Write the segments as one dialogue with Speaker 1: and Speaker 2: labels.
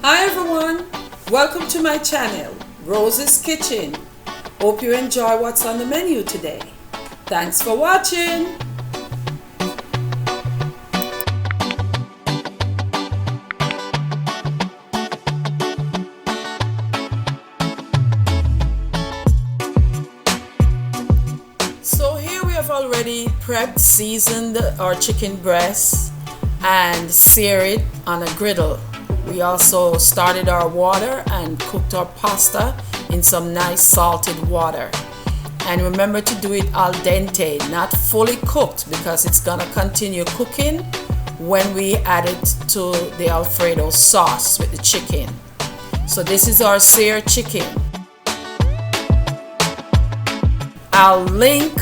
Speaker 1: Hi everyone, welcome to my channel, Rose's Kitchen. Hope you enjoy what's on the menu today. Thanks for watching. So here we have already prepped, seasoned our chicken breast and seared it on a griddle. We also started our water and cooked our pasta in some nice salted water. And remember to do it al dente, not fully cooked, because it's gonna continue cooking when we add it to the Alfredo sauce with the chicken. So this is our seared chicken. I'll link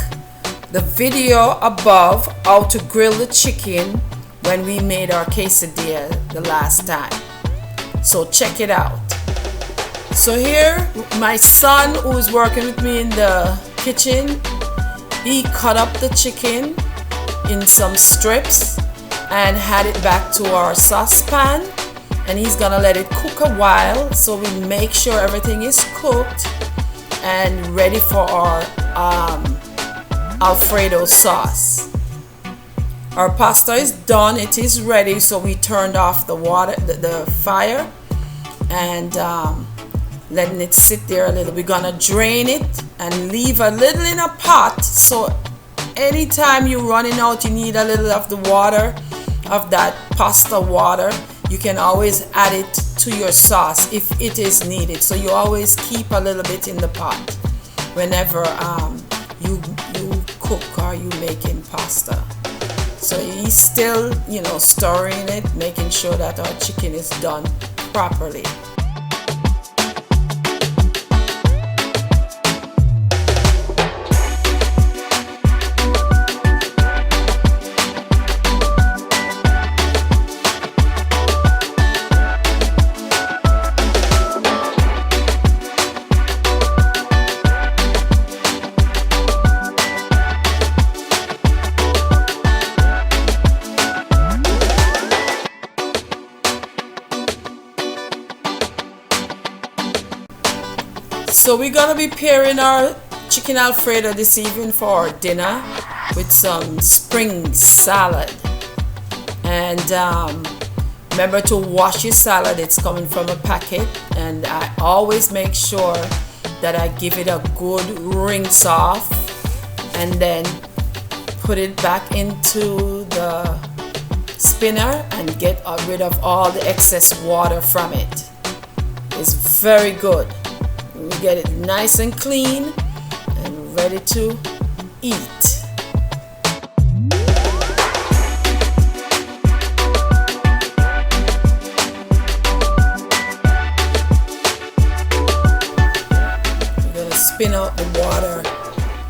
Speaker 1: the video above how to grill the chicken when we made our quesadilla the last time. So check it out. So here, my son, who's working with me in the kitchen, he cut up the chicken in some strips and had it back to our saucepan, and he's gonna let it cook a while so we make sure everything is cooked and ready for our Alfredo sauce. Our pasta is done, it is ready, so we turned off the fire and letting it sit there a little. We're gonna drain it and leave a little in a pot, so anytime you're running out, you need a little of the water, of that pasta water, you can always add it to your sauce if it is needed. So you always keep a little bit in the pot whenever you cook or you making pasta. So he's still, stirring it, making sure that our chicken is done properly. So we're gonna be pairing our chicken Alfredo this evening for our dinner with some spring salad. And remember to wash your salad, it's coming from a packet, and I always make sure that I give it a good rinse off and then put it back into the spinner and get rid of all the excess water from it. It's very good. We get it nice and clean and ready to eat. We're going to spin out the water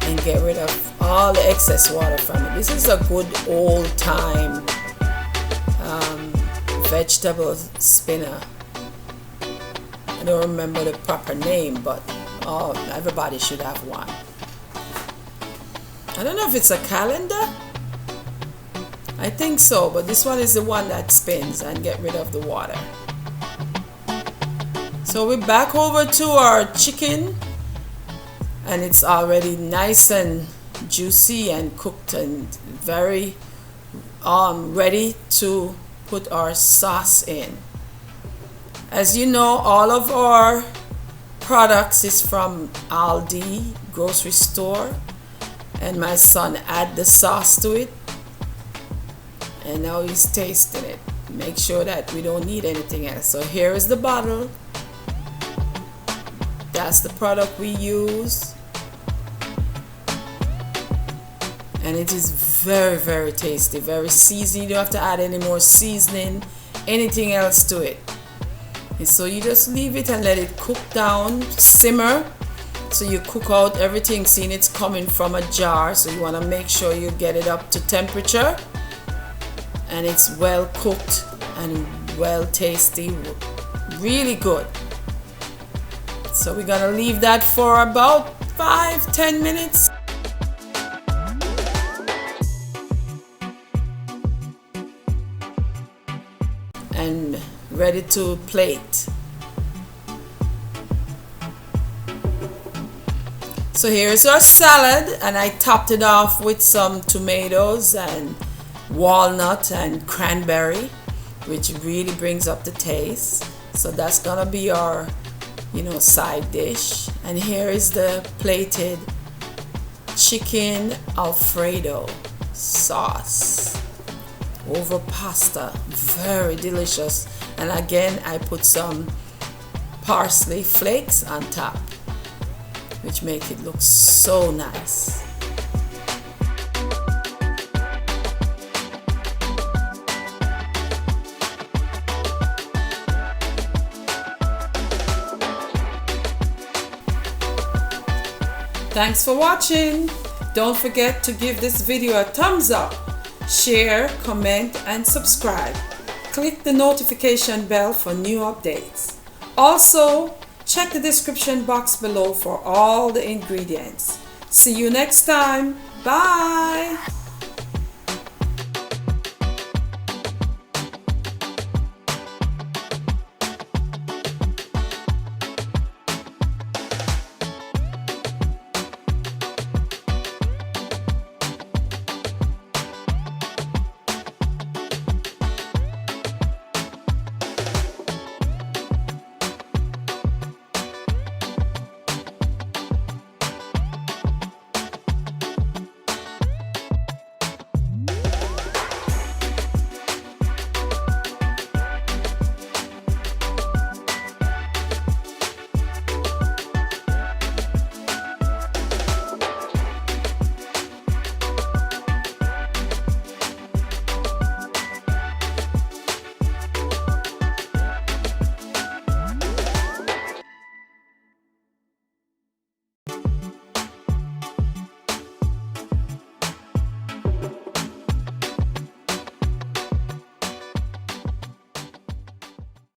Speaker 1: and get rid of all the excess water from it. This is a good old time vegetable spinner. I don't remember the proper name, but everybody should have one. I don't know if it's a calendar. I think so, but this one is the one that spins and get rid of the water. So we're back over to our chicken, and it's already nice and juicy and cooked and very ready to put our sauce in. As you know, all of our products is from Aldi grocery store, and my son add the sauce to it, and now he's tasting it. Make sure that we don't need anything else. So here is the bottle. That's the product we use, and it is very, very tasty, very seasoned. You don't have to add any more seasoning, anything else to it. And so you just leave it and let it cook down, simmer. So you cook out everything, seeing it's coming from a jar. So you want to make sure you get it up to temperature and it's well cooked and well tasty, really good. So we're gonna leave that for about 5-10 minutes. And ready to plate. So here's our salad, and I topped it off with some tomatoes and walnut and cranberry, which really brings up the taste. So that's gonna be our, side dish. And here is the plated chicken Alfredo sauce over pasta. Very delicious. And again, I put some parsley flakes on top, which make it look so nice. Thanks for watching. Don't forget to give this video a thumbs up, share, comment, and subscribe. Click the notification bell for new updates. Also, check the description box below for all the ingredients. See you next time. Bye.